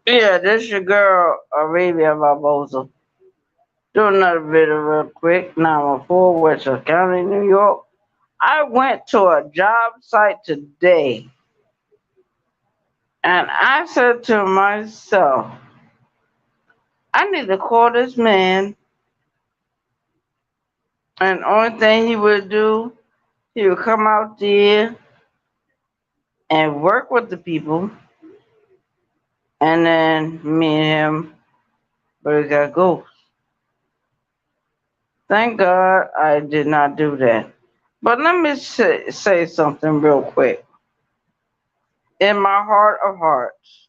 Yeah, this your girl, Arabia Barbosa. Do another video real quick. Now I'm full Westchester County, New York. I went to a job site today and I said to myself, I need to call this man, and the only thing he would do, he would come out there and work with the people, and then me and him, but he got go. Thank God I did not do that. But let me say something real quick. In my heart of hearts,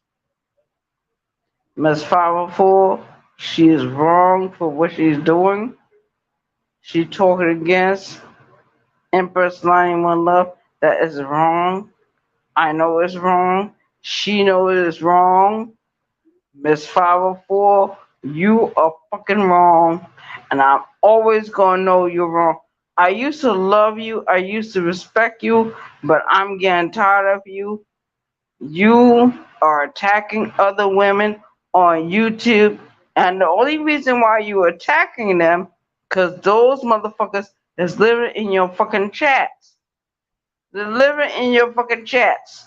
Miss 504, she is wrong for what she's doing. She talking against Empress 91 Love. That is wrong. I know it's wrong. She knows it's wrong. Miss 504, you are fucking wrong. And I'm always gonna know you're wrong. I used to love you. I used to respect you. But I'm getting tired of you. You are attacking other women on YouTube, and the only reason why you are attacking them, because those motherfuckers is living in your fucking chats. They're living in your fucking chats.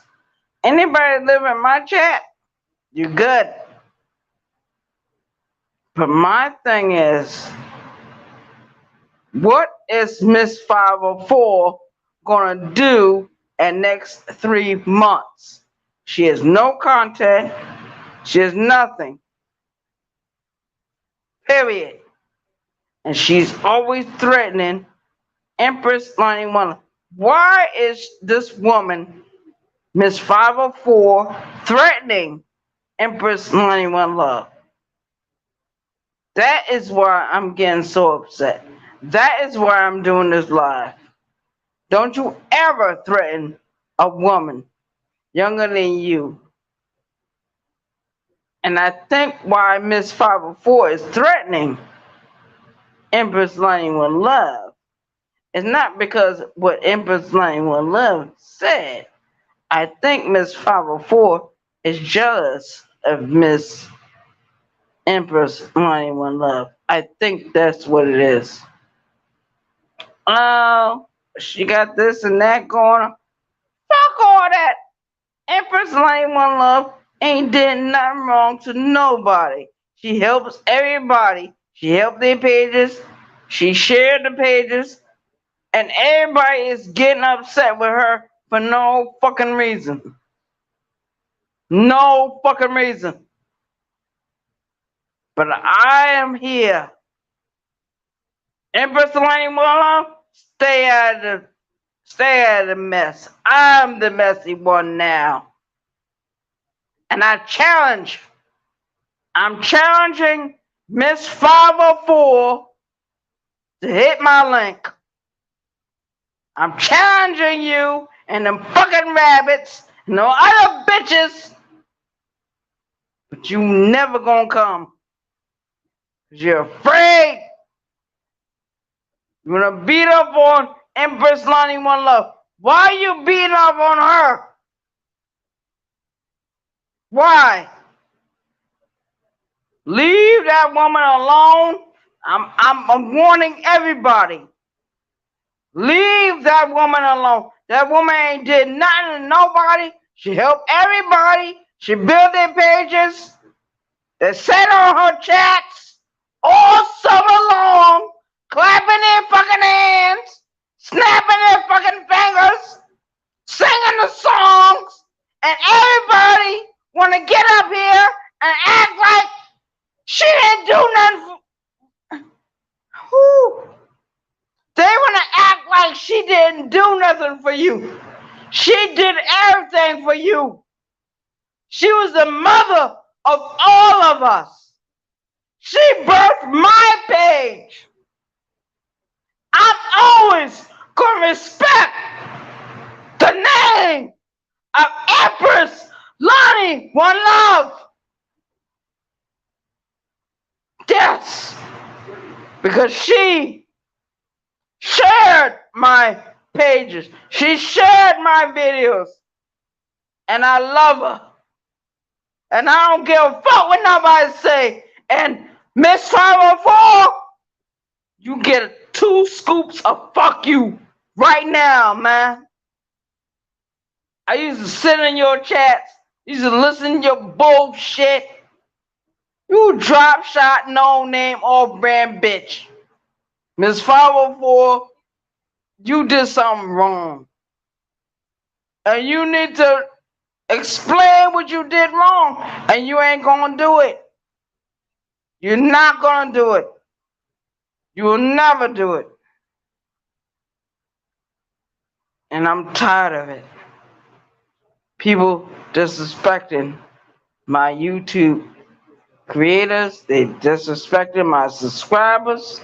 Anybody live in my chat, you good. But my thing is, what is Miss 504 gonna do in next 3 months? She has no content. She has nothing. Period. And she's always threatening Empress 91. Why is this woman, Miss 504, threatening Empress 91 Love? That is why I'm getting so upset. That is why I'm doing this live. Don't you ever threaten a woman younger than you. And I think why Miss 504 is threatening Empress 91 Love is not because what Empress 91 Love said. I think Miss 504 is jealous of Miss Empress 91 Love. I think that's what it is. Oh, she got this and that going on. Fuck all that. Empress 91 Love ain't did nothing wrong to nobody. She helps everybody. She helped their pages. She shared the pages. And everybody is getting upset with her for no fucking reason. No fucking reason. But I am here. Empress Lane Muller, stay out of the mess. I'm the messy one now. And I'm challenging Miss 504 to hit my link. I'm challenging you and them fucking rabbits and no other bitches. But you never gonna come. Cause you're afraid. You're gonna beat up on Empress 91 Love. Why are you beating up on her? Why? Leave that woman alone. I'm warning everybody. Leave that woman alone. That woman ain't did nothing to nobody. She helped everybody. She built their pages. They sat on her chats all summer long, clapping their fucking hands, snapping their fucking fingers, singing the songs, and everybody want to get up here and act like she didn't do nothing. Whew. They want to act like she didn't do nothing for you. She did everything for you. She was the mother of all of us. She birthed my page. I'm always going to respect the name of Empress Lonnie One Love. Yes, because she shared my pages. She shared my videos. And I love her. And I don't give a fuck what nobody say. And Miss 504, you get 2 scoops of fuck you right now, man. I used to sit in your chats, used to listen to your bullshit. You drop shot, no name, off brand bitch. Miss 504, you did something wrong. And you need to explain what you did wrong. And you ain't gonna do it. You're not gonna do it. You will never do it. And I'm tired of it. People disrespecting my YouTube creators, they disrespecting my subscribers.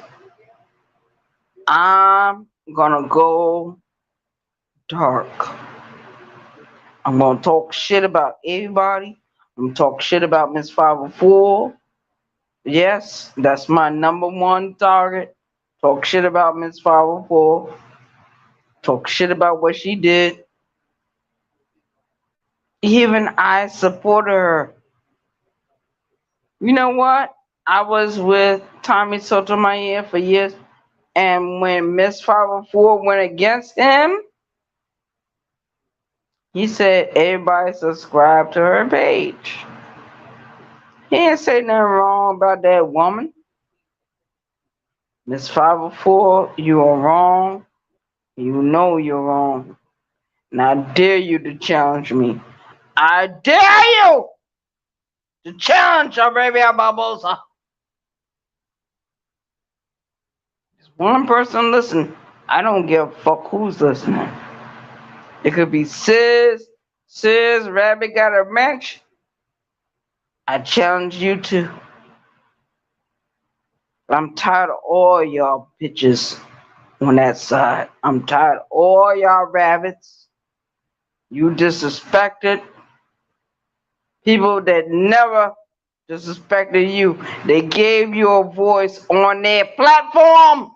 I'm gonna go dark. I'm gonna talk shit about everybody. I'm gonna talk shit about Miss 504. Yes, that's my #1 target. Talk shit about Miss 504. Talk shit about what she did. Even I supported her. You know what? I was with Tommy Sotomayor for years, and when Miss 504 went against him, he said everybody subscribe to her page. He didn't say nothing wrong about that woman. Miss 504, you are wrong. You know you're wrong. And I dare you to challenge me. I dare you to challenge Arabia Barbosa. One person listen. I don't give a fuck who's listening. It could be Sis, Rabbit got a match. I challenge you to. I'm tired of all y'all bitches on that side. I'm tired of all y'all rabbits. You disrespected people that never disrespected you. They gave you a voice on their platform.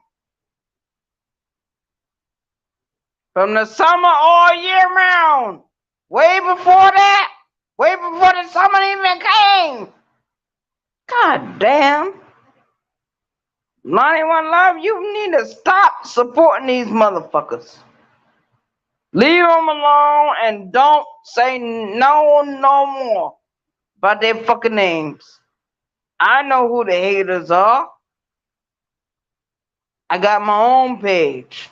From the summer all year round. Way before that. Way before the summer even came. God damn. 91 Love, you need to stop supporting these motherfuckers. Leave them alone and don't say no more about their fucking names. I know who the haters are. I got my own page.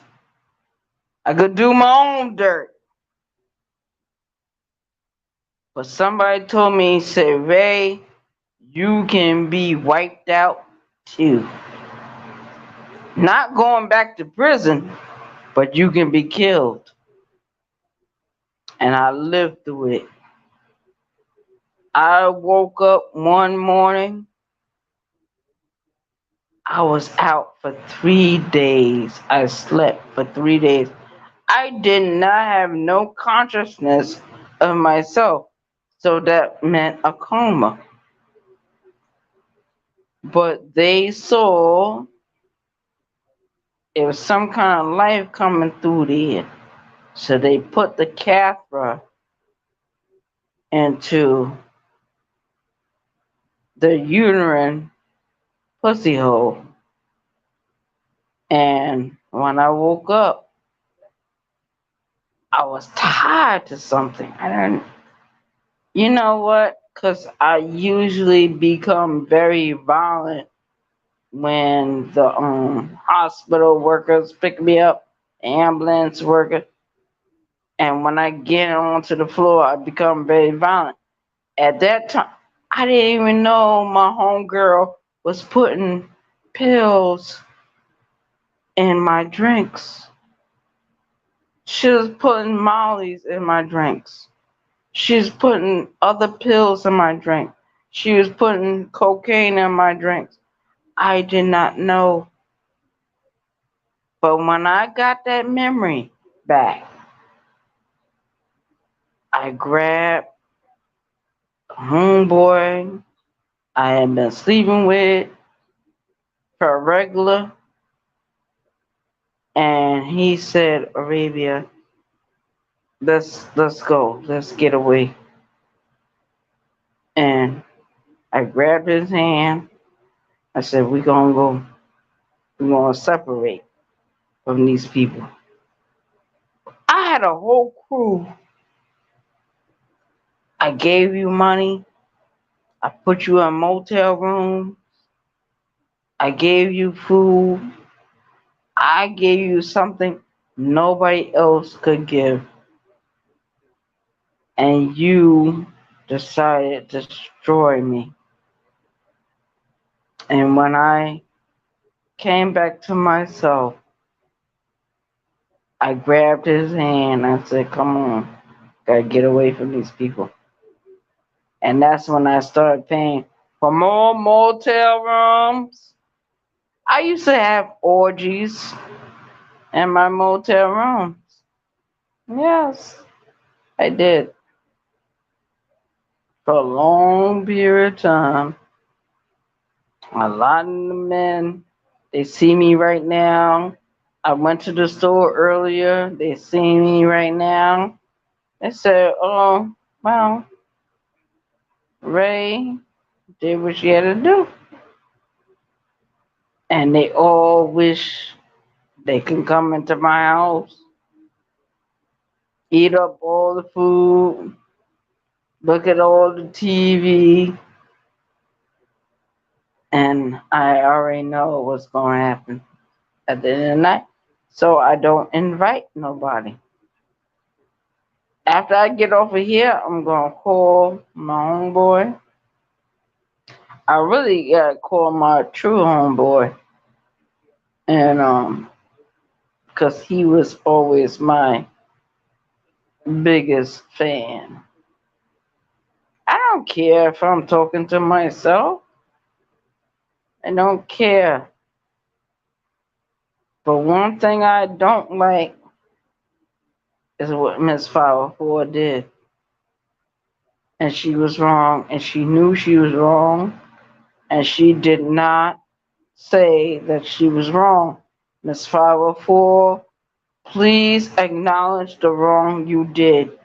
I could do my own dirt. But somebody told me, say, Ray, you can be wiped out too. Not going back to prison, but you can be killed. And I lived through it. I woke up one morning. I was out for 3 days. I slept for 3 days. I did not have no consciousness of myself. So that meant a coma. But they saw it was some kind of life coming through there. So they put the catheter into the uterine pussy hole. And when I woke up, I was tied to something. I don't, you know what? Because I usually become very violent when the hospital workers pick me up, ambulance worker, and when I get onto the floor, I become very violent. At that time, I didn't even know my homegirl was putting pills in my drinks. She was putting mollies in my drinks. She was putting other pills in my drink. She was putting cocaine in my drinks. I did not know. But when I got that memory back, I grabbed a homeboy I had been sleeping with for regular, and he said, Arabia, let's go, let's get away. And I grabbed his hand. I said, we're going to go, we're going to separate from these people. I had a whole crew. I gave you money. I put you in a motel room. I gave you food. I gave you something nobody else could give. And you decided to destroy me. And when I came back to myself, I grabbed his hand. I said, come on, gotta get away from these people. And that's when I started paying for more motel rooms. I used to have orgies in my motel rooms. Yes, I did. For a long period of time. A lot of the men, they see me right now. I went to the store earlier. They see me right now. They said, oh, well, Ray did what she had to do. And they all wish they can come into my house, eat up all the food, look at all the TV, and I already know what's going to happen at the end of the night. So I don't invite nobody. After I get off of here, I'm going to call my homeboy. I really got to call my true homeboy. And, because he was always my biggest fan. I don't care if I'm talking to myself. I don't care. But one thing I don't like is what Miss 504 did. And she was wrong. And she knew she was wrong. And she did not say that she was wrong. Miss 504, please acknowledge the wrong you did.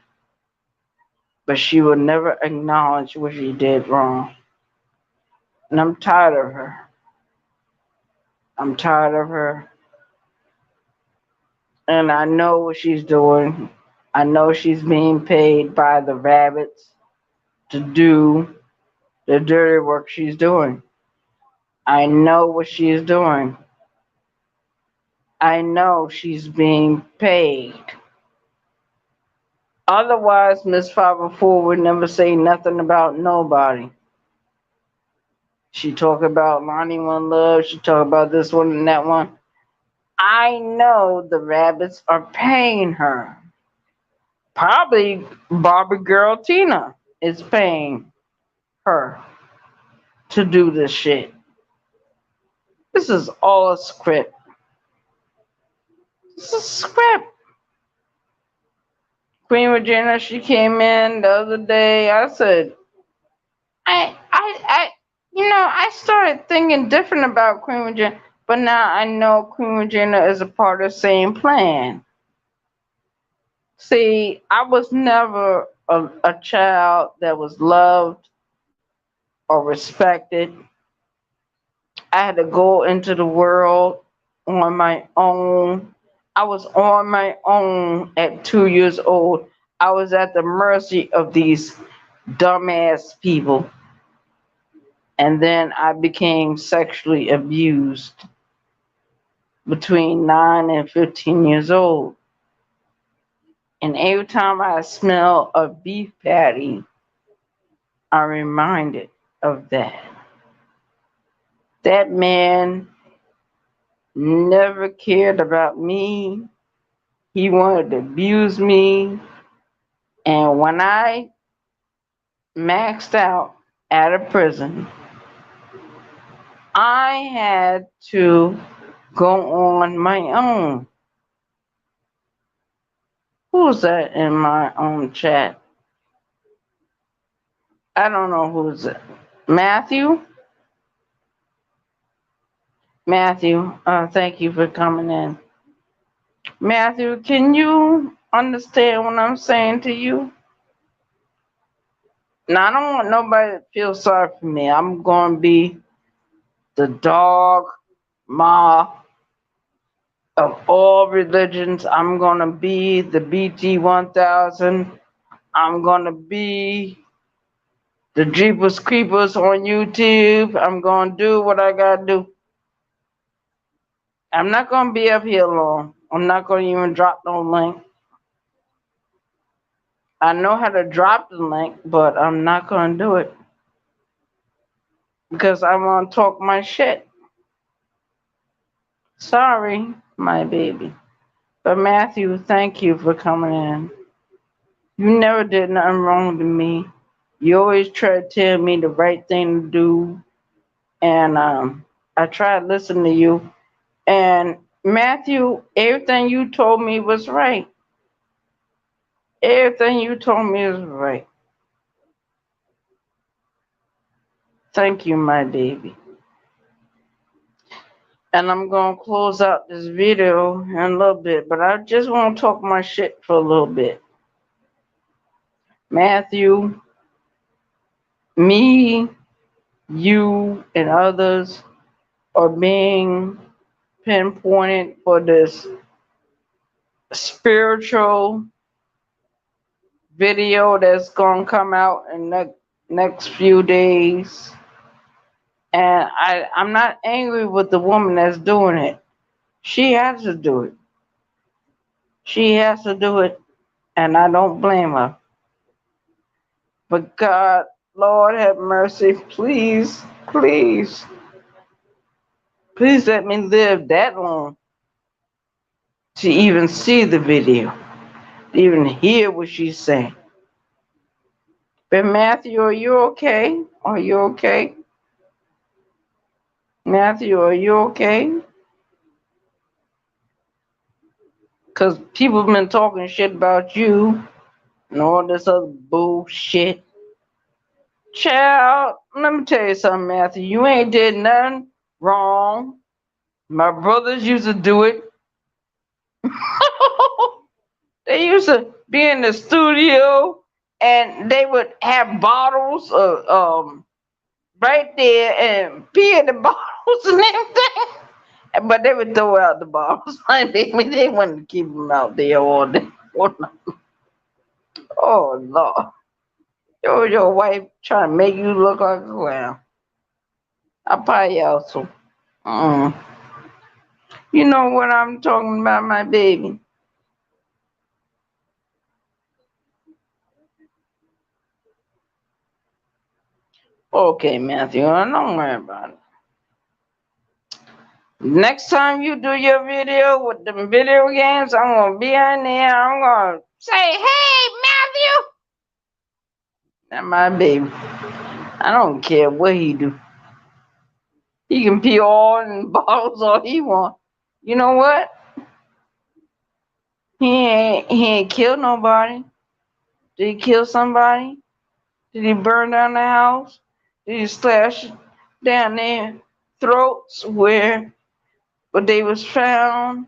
But she would never acknowledge what she did wrong. And I'm tired of her. I'm tired of her. And I know what she's doing. I know she's being paid by the rabbits to do the dirty work she's doing. I know what she's doing. I know she's being paid. Otherwise, Miss 504 would never say nothing about nobody. She talk about Lonnie One Love. She talk about this one and that one. I know the rabbits are paying her. Probably Barbie Girl Tina is paying her to do this shit. This is all a script. This is a script. Queen Regina, she came in the other day. I said, I started thinking different about Queen Regina, but now I know Queen Regina is a part of the same plan. See, I was never a child that was loved or respected. I had to go into the world on my own. I was on my own at 2 years old. I was at the mercy of these dumbass people. And then I became sexually abused between 9 and 15 years old. And every time I smell a beef patty, I'm reminded of that. That man never cared about me. He wanted to abuse me. And when I maxed out out of prison, I had to go on my own. Who's that in my own chat? I don't know who's it. Matthew? Matthew, thank you for coming in. Matthew, can you understand what I'm saying to you? Now I don't want nobody to feel sorry for me. I'm gonna be the dog ma of all religions. I'm gonna be the BT 1000. I'm gonna be the Jeepers Creepers on YouTube. I'm gonna do what I gotta do. I'm not gonna be up here long. I'm not gonna even drop no link. I know how to drop the link, but I'm not gonna do it because I wanna talk my shit. Sorry, my baby. But Matthew, thank you for coming in. You never did nothing wrong to me. You always try to tell me the right thing to do, and I try to listen to you. And Matthew, everything you told me was right. Everything you told me is right. Thank you, my baby. And I'm gonna close out this video in a little bit, but I just want to talk my shit for a little bit. Matthew, me, you, and others are being pinpointed for this spiritual video that's gonna come out in the next few days. And I'm not angry with the woman that's doing it. She has to do it. She has to do it, and I don't blame her. But God, Lord have mercy, please, please, please let me live that long to even see the video, to even hear what she's saying. But Matthew, are you okay? Are you okay? Matthew, are you okay? Because people have been talking shit about you and all this other bullshit. Child, let me tell you something, Matthew. You ain't did nothing wrong. My brothers used to do it. They used to be in the studio and they would have bottles of right there and pee in the bottles and everything. But they would throw out the bottles. They wouldn't keep them out there all day. Oh Lord. Your wife trying to make you look like a clown. A payaso. Mm. You know what I'm talking about, my baby. Okay, Matthew, don't worry about it. Next time you do your video with the video games, I'm gonna be in there. I'm gonna say, "Hey, Matthew," and my baby. I don't care what he do. He can pee all in the bottles all he want. You know what? He ain't killed nobody. Did he kill somebody? Did he burn down the house? Did he slash down their throats where they was found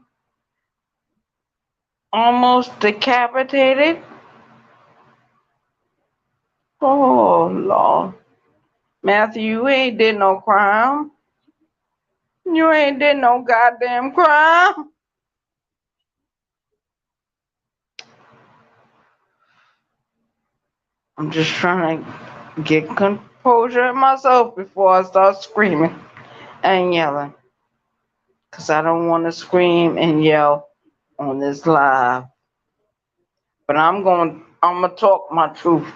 almost decapitated? Oh Lord. Matthew, you ain't did no crime. You ain't did no goddamn crime. I'm just trying to get composure in myself before I start screaming and yelling. Because I don't want to scream and yell on this live. But I'm gonna talk my truth.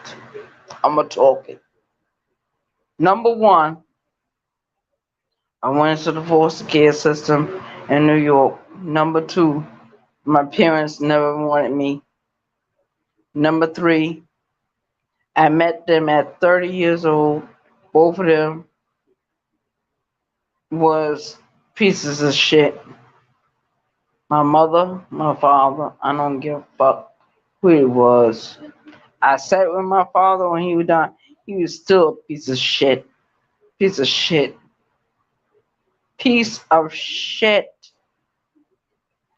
I'm gonna talk it. Number one, I went into the foster care system in New York. Number two, my parents never wanted me. Number three, I met them at 30 years old. Both of them was pieces of shit. My mother, my father, I don't give a fuck who he was. I sat with my father when he was dying. He was still a piece of shit. Piece of shit. Piece of shit.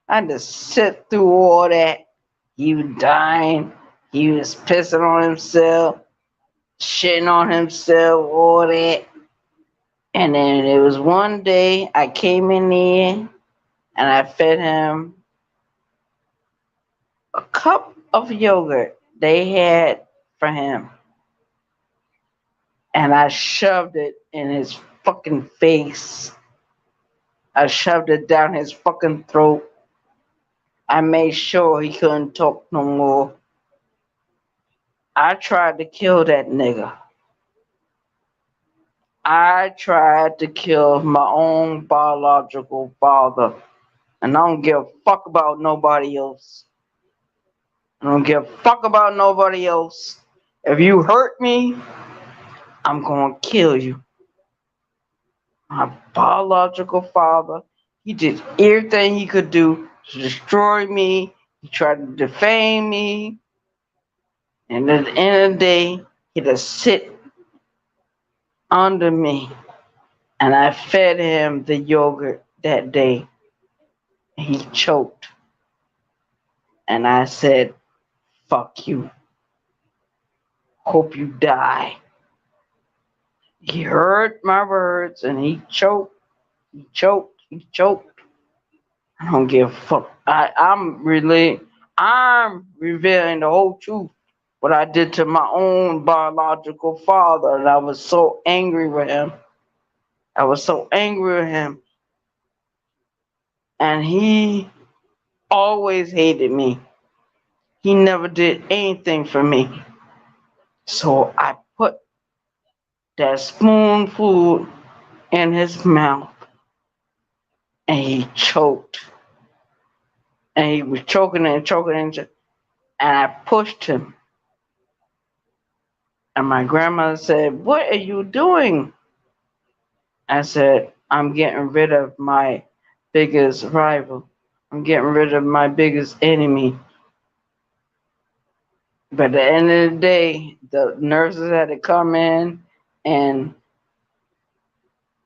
I had to sit through all that. He was dying. He was pissing on himself. shitting on himself, all that. And then it was one day I came in there and I fed him a cup of yogurt they had for him. And I shoved it in his fucking face. I shoved it down his fucking throat. I made sure he couldn't talk no more. I tried to kill that nigga. I tried to kill my own biological father. And I don't give a fuck about nobody else. I don't give a fuck about nobody else. If you hurt me, I'm gonna kill you. My biological father, he did everything he could do to destroy me. He tried to defame me. And at the end of the day, he just sit under me. And I fed him the yogurt that day. He choked. And I said, fuck you. Hope you die. He heard my words and he choked. He choked. He choked. I don't give a fuck. I'm revealing the whole truth. What I did to my own biological father. And I was so angry with him. I was so angry with him. And he always hated me. He never did anything for me. So I put that spoonful in his mouth and he choked. And he was choking and choking and I pushed him. And my grandmother said, what are you doing? I said, I'm getting rid of my biggest rival. I'm getting rid of my biggest enemy. But at the end of the day, the nurses had to come in and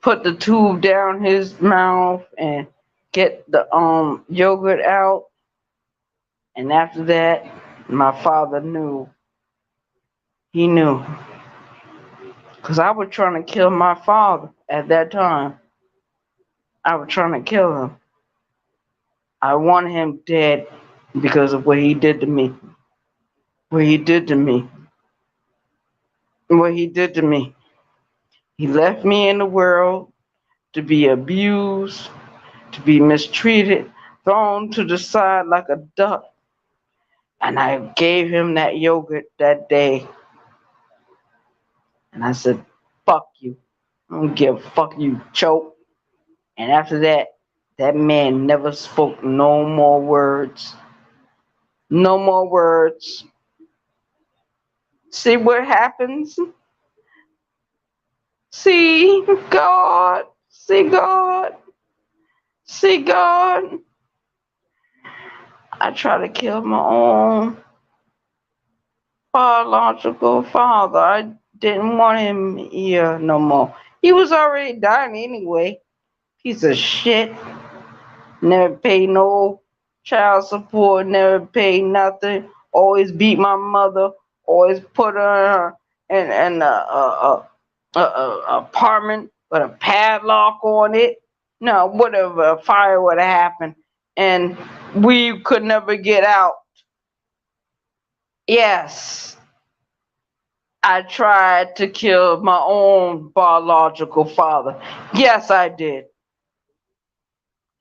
put the tube down his mouth and get the yogurt out. And after that, my father knew. He knew. Because I was trying to kill my father at that time. I was trying to kill him. I want him dead because of what he did to me. What he did to me. What he did to me. He left me in the world to be abused, to be mistreated, thrown to the side like a duck. And I gave him that yogurt that day. And I said, fuck you. I don't give a fuck, you choke. And after that, that man never spoke no more words. No more words. See what happens? See God. See God. See God. I try to kill my own biological father. I didn't want him here no more. He was already dying anyway. Piece of shit. Never paid no child support, never paid nothing. Always beat my mother. Always put her in a apartment with a padlock on it. No, whatever. A fire would have happened, and we could never get out. Yes, I tried to kill my own biological father. Yes, I did.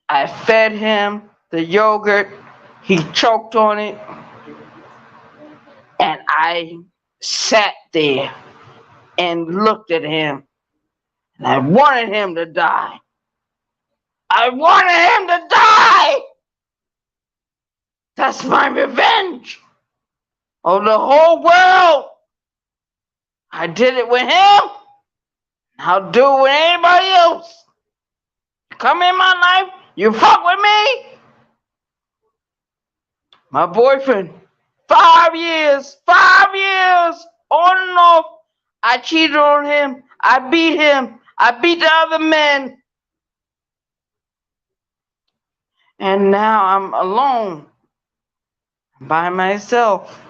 I fed him the yogurt. He choked on it. And I sat there and looked at him. And I wanted him to die. I wanted him to die. That's my revenge of the whole world. I did it with him. I'll do it with anybody else. Come in my life, you fuck with me. My boyfriend, 5 years, on and off. I cheated on him. I beat him. I beat the other men. And now I'm alone by myself.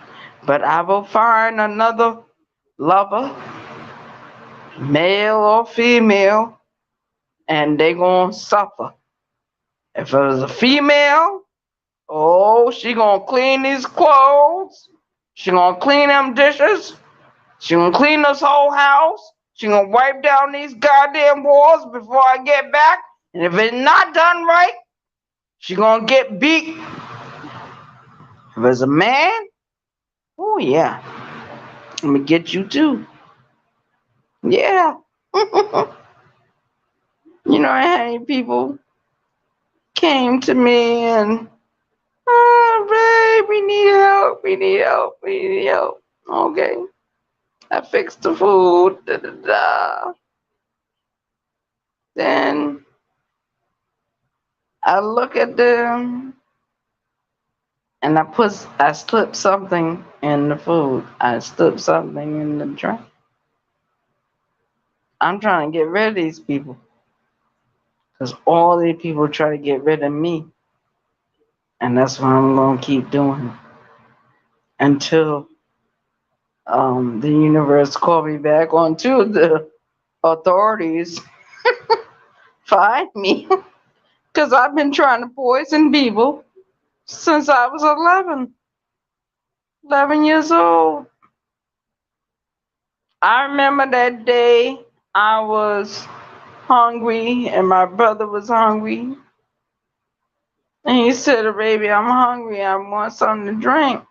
But I will find another lover, male or female, and they gonna suffer. If it was a female, oh, she gonna clean these clothes. She gonna clean them dishes. She gonna clean this whole house. She gonna wipe down these goddamn walls before I get back. And if it's not done right, she gonna get beat. If it's a man, oh yeah, I'm gonna get you too. Yeah. You know how many people came to me and, oh, babe, we need help, we need help, we need help. Okay, I fixed the food, da da da. Then I look at them and I slipped something in the food. I slipped something in the drink. I'm trying to get rid of these people because all these people try to get rid of me, and that's what I'm gonna keep doing until the universe call me back onto the authorities find me because I've been trying to poison people since I was 11 years old. I remember that day I was hungry and my brother was hungry. And he said, "Baby, I'm hungry. I want something to drink."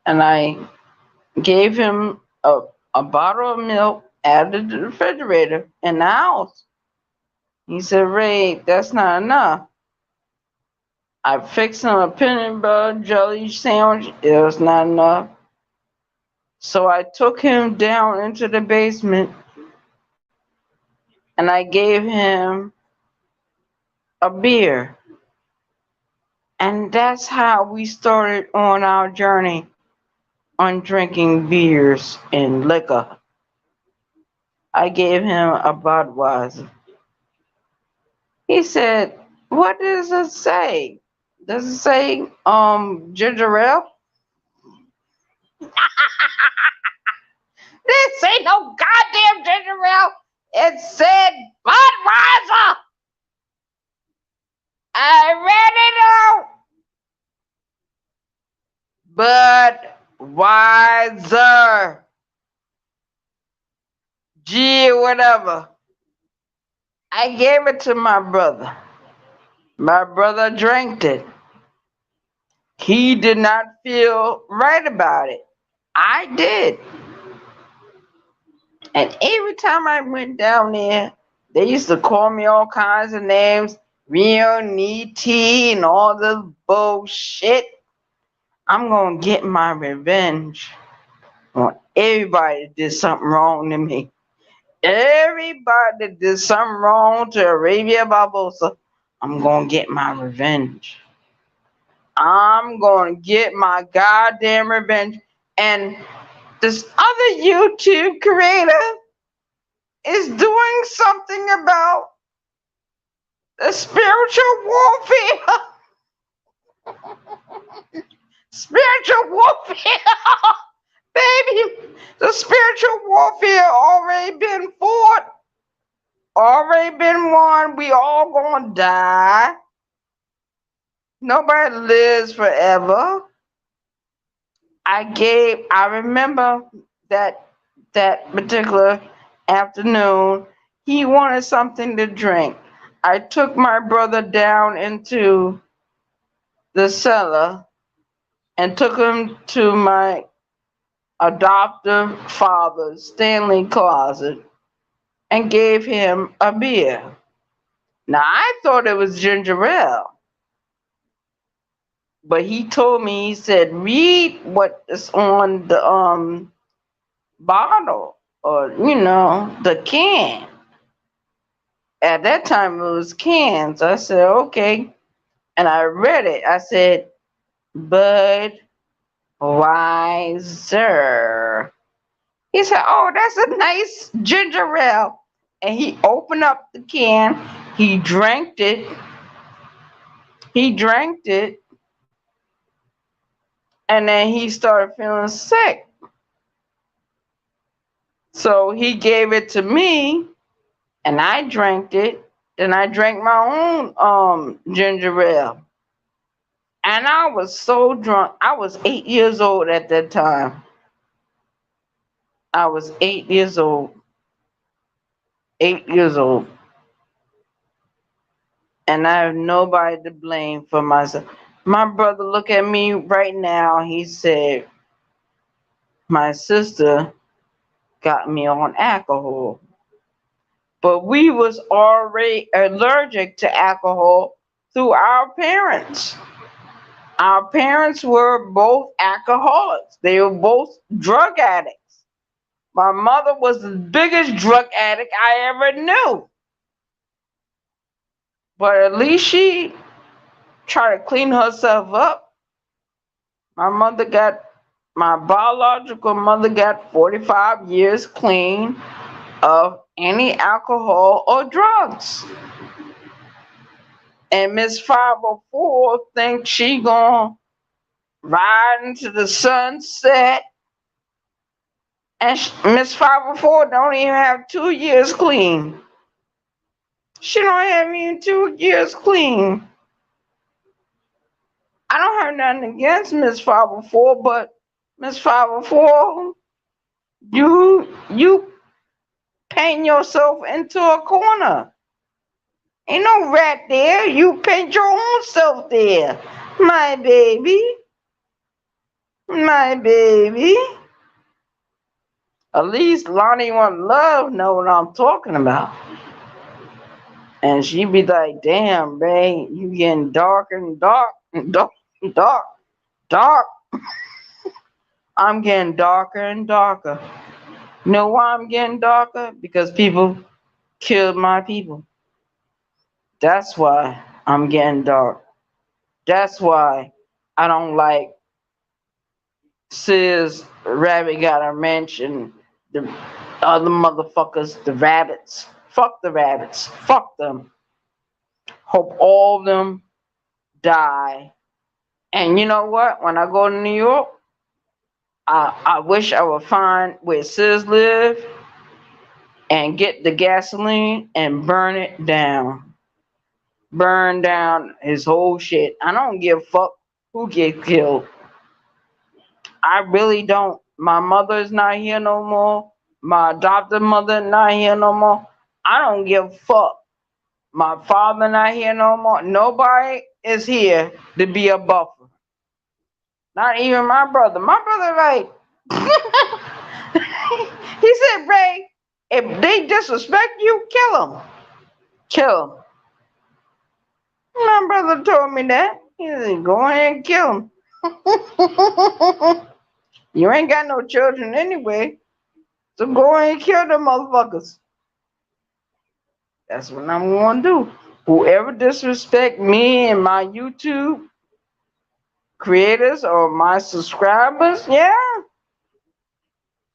And I gave him a bottle of milk added to the refrigerator in the house. He said, "Ray, that's not enough." I fixed him a peanut butter jelly sandwich. It was not enough. So I took him down into the basement and I gave him a beer. And that's how we started on our journey on drinking beers and liquor. I gave him a Budweiser. He said, "What does it say? Does it say ginger ale?" This ain't no goddamn ginger ale. It said Budweiser. I read it out. Budweiser. G or whatever. I gave it to my brother. My brother drank it. He did not feel right about it. I did. And every time I went down there, they used to call me all kinds of names, real needy and all this bullshit. I'm gonna get my revenge on everybody that did something wrong to me. Everybody that did something wrong to Arabia Barbosa, I'm gonna get my revenge. I'm gonna get my goddamn revenge. And this other YouTube creator is doing something about the spiritual warfare. Spiritual warfare. Baby, the spiritual warfare already been fought, already been won. We all gonna die. Nobody lives forever. I remember that particular afternoon, he wanted something to drink. I took my brother down into the cellar and took him to my adoptive father's Stanley closet and gave him a beer. Now I thought it was ginger ale, but he told me, he said, "Read what is on the bottle or the can." At that time it was cans. I said, "Okay." And I read it. I said, Budweiser. He said, "Oh, that's a nice ginger ale." And he opened up the can. He drank it. He drank it. And then he started feeling sick. So he gave it to me, and I drank it. Then I drank my own ginger ale. And I was so drunk. I was 8 years old at that time. I was 8 years old. 8 years old. And I have nobody to blame for myself. My brother look at me right now. He said, my sister got me on alcohol. But we was already allergic to alcohol through our parents. Our parents were both alcoholics. They were both drug addicts. My mother was the biggest drug addict I ever knew. But at least she tried to clean herself up. My mother got, my biological mother got 45 years clean of any alcohol or drugs. And Miss 504 thinks she gonna ride into the sunset. And Miss 504 don't even have 2 years clean. She don't have even 2 years clean. I don't have nothing against Miss 504, but Miss 504, you paint yourself into a corner. Ain't no rat there. You paint your own self there. My baby. My baby. At least Lonnie One Love know what I'm talking about. And she be like, damn, Ray, you getting darker and dark and dark and dark. Dark. I'm getting darker and darker. You know why I'm getting darker? Because people killed my people. That's why I'm getting dark. That's why I don't like Sis Rabbit got a mention the other motherfuckers, the rabbits. Fuck the rabbits. Fuck them. Hope all of them die. And you know what? When I go to New York, I wish I would find where Sis live and get the gasoline and burn it down. Burn down his whole shit. I don't give a fuck who get killed. I really don't. My mother's not here no more. My adopted mother not here no more. I don't give a fuck. My father not here no more. Nobody is here to be a buffer. Not even my brother. My brother like he said, Ray, if they disrespect you, kill them. Kill them. My brother told me that. He said, go ahead and kill them. You ain't got no children anyway. So go ahead and kill them motherfuckers. That's what I'm gonna do. Whoever disrespect me and my YouTube creators or my subscribers, yeah,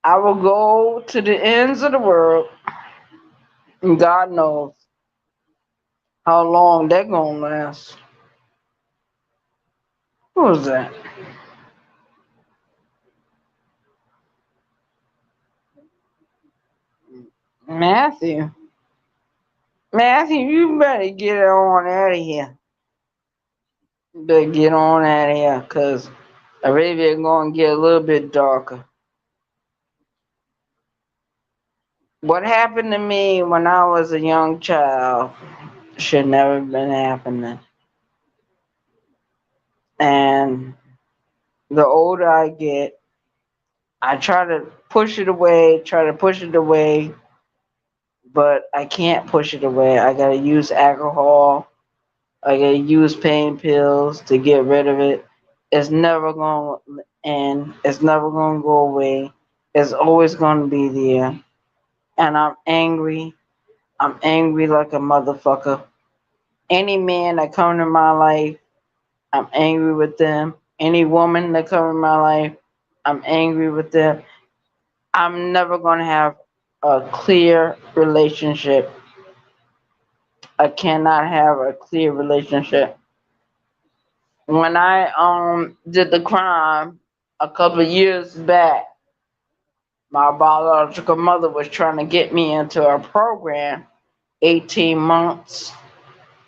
I will go to the ends of the world. And God knows how long that gonna last. Who was that? Matthew. Matthew, you better get on out of here. You better get on out of here, cause Arabia gonna get a little bit darker. What happened to me when I was a young child should never have been happening. And the older I get, I try to try to push it away, but I can't push it away. I gotta use alcohol. I gotta use pain pills to get rid of it. It's never gonna end. It's never gonna go away. It's always gonna be there. And I'm angry. I'm angry like a motherfucker. Any man that come in my life, I'm angry with them. Any woman that come in my life, I'm angry with them. I'm never gonna have a clear relationship. I cannot have a clear relationship. When I did the crime a couple of years back, My biological mother was trying to get me into a program, 18 months.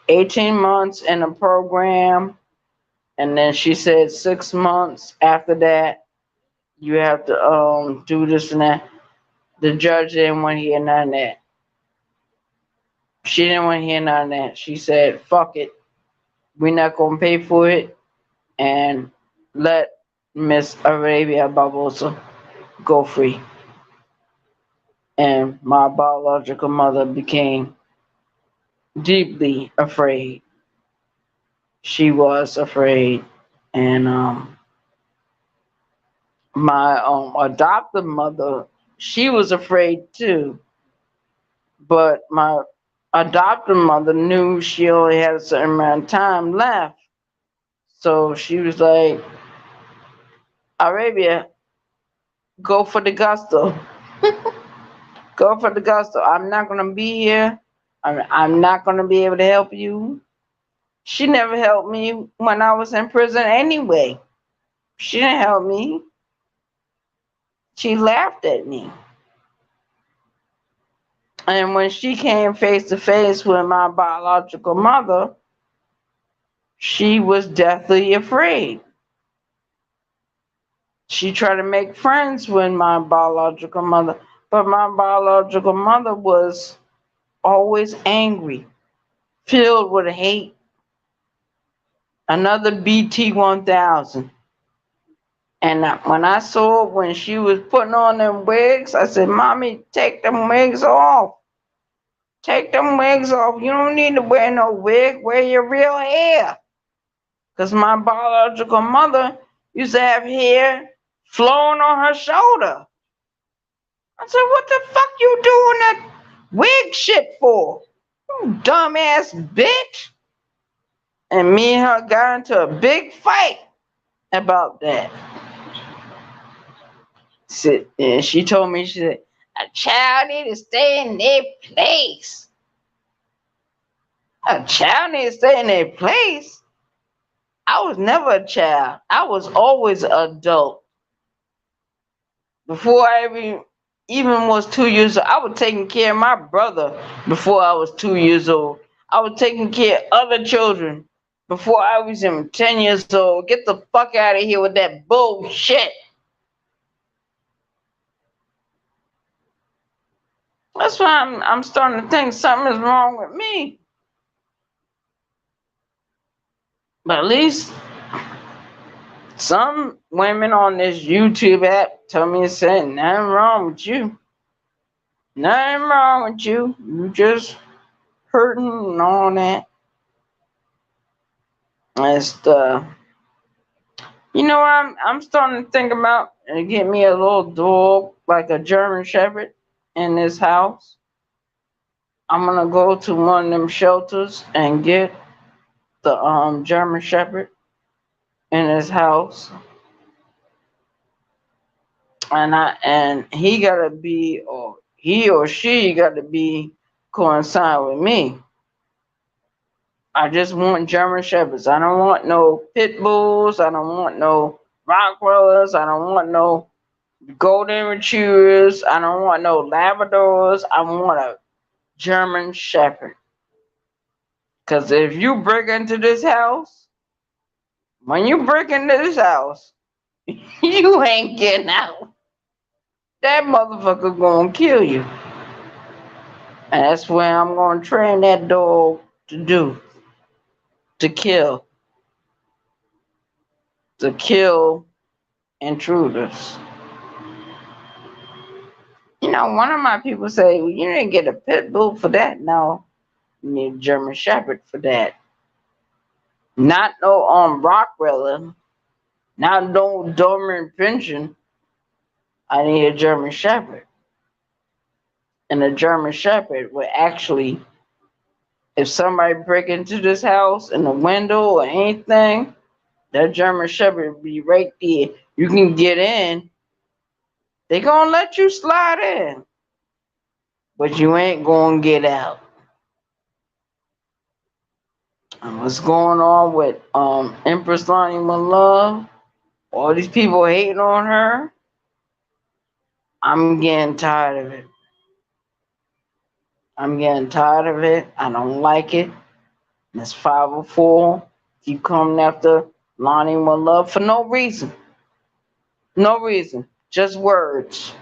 18 months in a program, and then she said 6 months after that, you have to do this and that. The judge didn't want to hear none of that. She didn't want to hear none of that. She said, fuck it. We're not going to pay for it, and let Miss Arabia Barbosa go free. And my biological mother became deeply afraid. She was afraid. And my adoptive mother, she was afraid too. But my adoptive mother knew she only had a certain amount of time left. So she was like, Arabia, go for the gusto. Go for the gusto. I'm not going to be here. I'm not going to be able to help you. She never helped me when I was in prison anyway. She didn't help me. She laughed at me. And when she came face to face with my biological mother, she was deathly afraid. She tried to make friends with my biological mother, but my biological mother was always angry, filled with hate. Another BT 1000. And when I saw when she was putting on them wigs, I said, Mommy, take them wigs off. Take them wigs off. You don't need to wear no wig. Wear your real hair. Because my biological mother used to have hair flowing on her shoulder. I said, what the fuck you doing that wig shit for? You dumbass bitch. And me and her got into a big fight about that. And she told me, she said, a child need to stay in their place. A child need to stay in their place. I was never a child. I was always an adult. Before I even was 2 years old, I was taking care of my brother before I was 2 years old. I was taking care of other children before I was even 10 years old. Get the fuck out of here with that bullshit. That's why I'm starting to think something is wrong with me. But at least some women on this YouTube app tell me said nothing wrong with you. Nothing wrong with you. You just hurting and all that. It's you know, I'm starting to think about get me a little dog like a German Shepherd in this house. I'm gonna go to one of them shelters and get the German Shepherd in his house, and he gotta be, or he or she gotta be coincide with me. I just want German Shepherds. I don't want no pit bulls. I don't want no Rottweilers. I don't want no golden retrievers. I don't want no Labradors. I want a German Shepherd. Because if you break into this house, when you break into this house, you ain't getting out. That motherfucker gonna kill you. And that's what I'm gonna train that dog to do. To kill. To kill intruders. You know, one of my people say, well, you didn't get a pit bull for that. No, you need a German Shepherd for that. Not no Rottweiler, not no Doberman Pinscher. I need a German Shepherd. And a German Shepherd would actually, if somebody break into this house in the window or anything, that German Shepherd would be right there. You can get in. They gonna let you slide in. But you ain't gonna get out. And what's going on with Empress Lonnie Malove? All these people hating on her. I'm getting tired of it. I'm getting tired of it. I don't like it. Miss 504, keep coming after Lonnie One Love for no reason. No reason. Just words.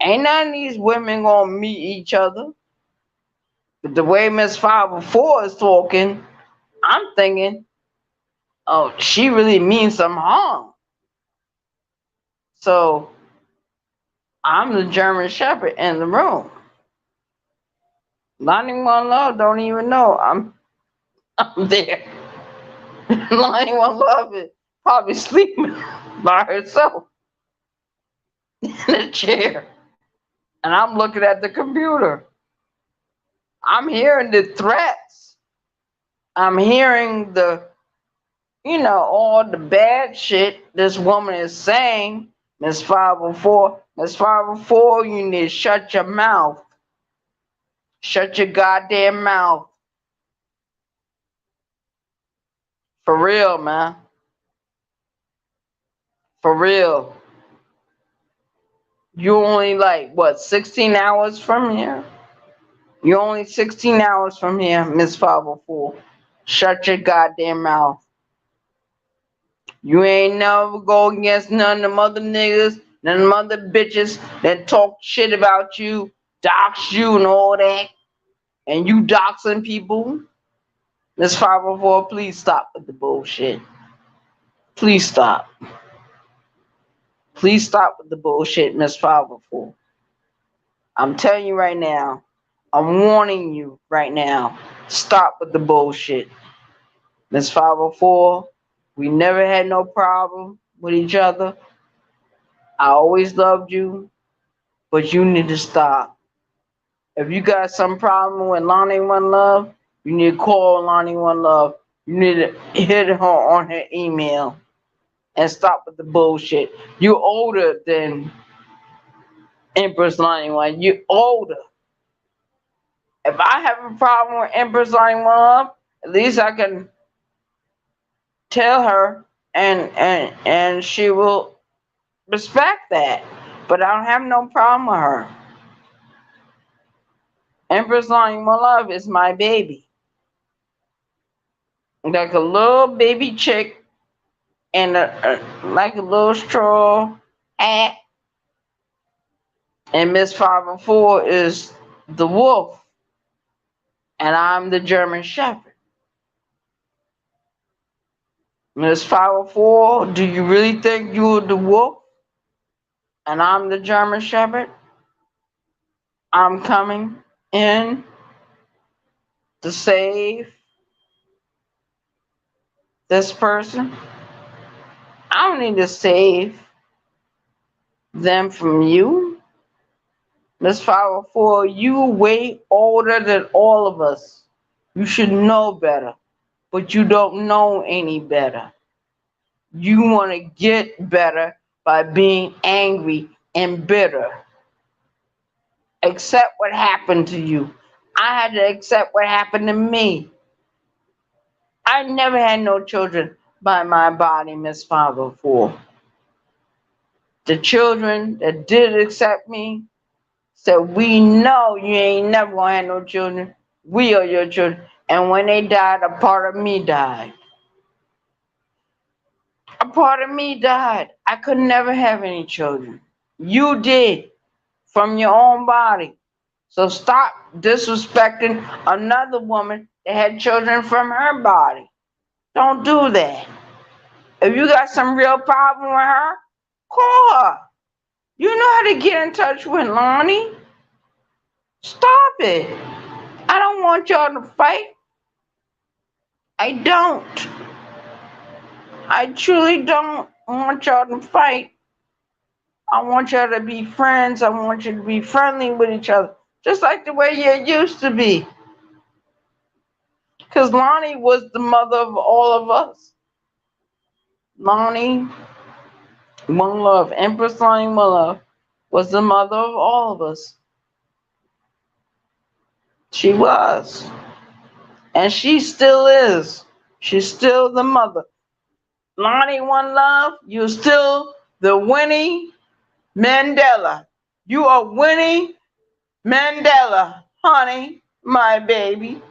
Ain't none of these women gonna meet each other. But the way Miss 504 is talking, I'm thinking, oh, she really means some harm. So I'm the German Shepherd in the room. Lonnie One Love don't even know I'm there. Lonnie One Love is probably sleeping by herself in a chair. And I'm looking at the computer. I'm hearing the threats. I'm hearing all the bad shit this woman is saying. Miss 504, Miss 504, you need to shut your mouth. Shut your goddamn mouth. For real, man. For real. You only like, what, 16 hours from here? You're only 16 hours from here, Miss 504. Shut your goddamn mouth. You ain't never go against none of them other niggas, none of them other bitches that talk shit about you, dox you and all that. And you doxing people. Miss 504, please stop with the bullshit. Please stop. Please stop with the bullshit, Miss 504. I'm telling you right now. I'm warning you right now. Stop with the bullshit. Miss 504, we never had no problem with each other. I always loved you, but you need to stop. If you got some problem with Lonnie One Love, you need to call Lonnie One Love. You need to hit her on her email and stop with the bullshit. You're older than Empress Lonnie One. You're older. If I have a problem with Empress Lonnie One Love, at least I can tell her and she will respect that. But I don't have no problem with her. Empress Lonnie One Love is my baby. Like a little baby chick and like a little straw hat. And Miss 504 is the wolf. And I'm the German Shepherd. Miss 504, do you really think you're the wolf? And I'm the German Shepherd? I'm coming in to save this person. I don't need to save them from you. Miss 504, you way older than all of us. You should know better, but you don't know any better. You want to get better by being angry and bitter. Accept what happened to you. I had to accept what happened to me. I never had no children by my body, Miss 504. The children that did accept me said, we know you ain't never gonna have no children. We are your children. And when they died, a part of me died. A part of me died. I could never have any children. You did from your own body. So stop disrespecting another woman that had children from her body. Don't do that. If you got some real problem with her, call her. You know how to get in touch with Lonnie. Stop it. I don't want y'all to fight. I don't. I truly don't want y'all to fight. I want y'all to be friends. I want you to be friendly with each other. Just like the way you used to be. Because Lonnie was the mother of all of us. Lonnie One Love, Empress Lonnie One Love, was the mother of all of us. She was. And she still is. She's still the mother. Lonnie One Love, you're still the Winnie Mandela. You are Winnie Mandela, honey, my baby.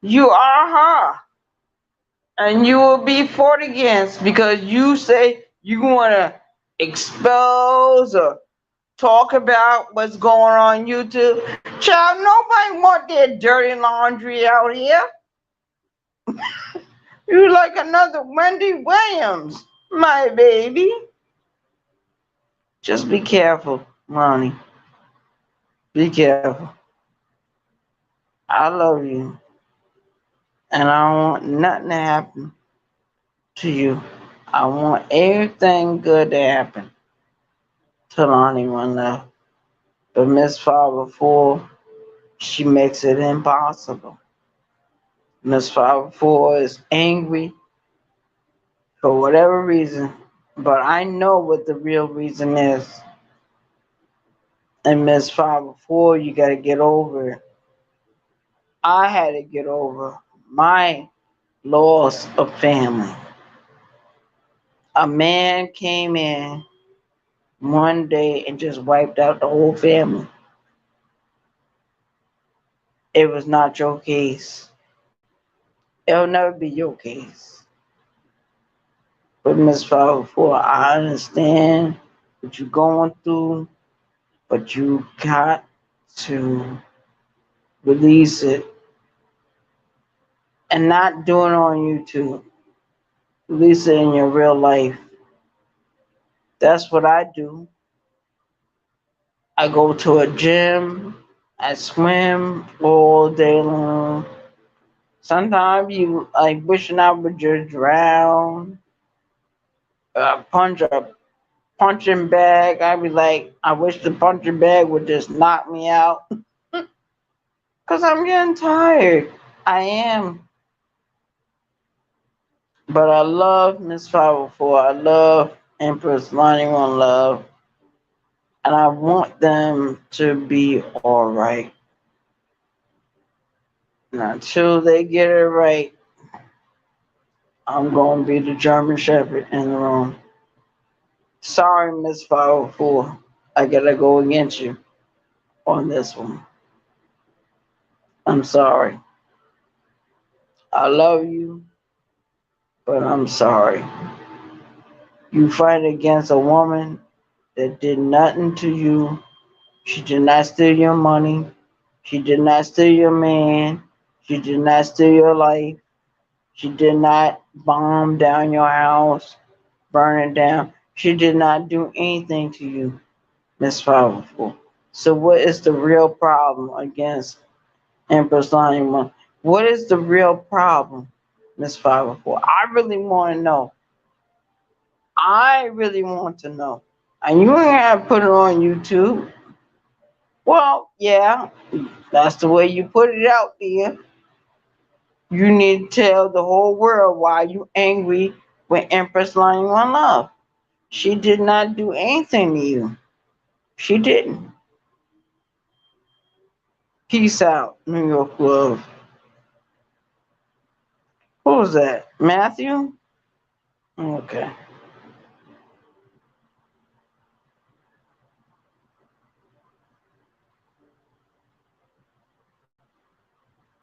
You are her. And you will be fought against because you say you want to expose or talk about what's going on YouTube. Child, nobody want their dirty laundry out here. You like another Wendy Williams, my baby. Just be careful, Ronnie. Be careful. I love you. And I don't want nothing to happen to you. I want everything good to happen to Lonnie One Love. But Miss 504, she makes it impossible. Miss 504 is angry for whatever reason, but I know what the real reason is. And Miss 504, you got to get over it. I had to get over my loss of family. A man came in one day and just wiped out the whole family. It was not your case. It'll never be your case. But Miss 504, I understand what you're going through, but you got to release it and not do it on YouTube. Release it in your real life. That's what I do. I go to a gym, I swim all day long. Sometimes you like wishing I would just drown. Punch a punching bag. I'd be like, I wish the punching bag would just knock me out. Cause I'm getting tired. I am. But I love Miss 504. I love Empress Lonnie One Love. And I want them to be alright. And until they get it right, I'm gonna be the German Shepherd in the room. Sorry, Miss 504. I gotta go against you on this one. I'm sorry. I love you, but I'm sorry. You fight against a woman that did nothing to you. She did not steal your money. She did not steal your man. She did not steal your life. She did not bomb down your house, burn it down. She did not do anything to you, Miss 504. So what is the real problem against Empress Lonnie One? What is the real problem, Miss 504? I really want to know. I really want to know. And you ain't have to put it on YouTube. Well, yeah, that's the way you put it out there. You need to tell the whole world why you angry with Empress Lonnie One Love. She did not do anything to you. She didn't. Peace out, New York love. Who was that? Matthew? Okay.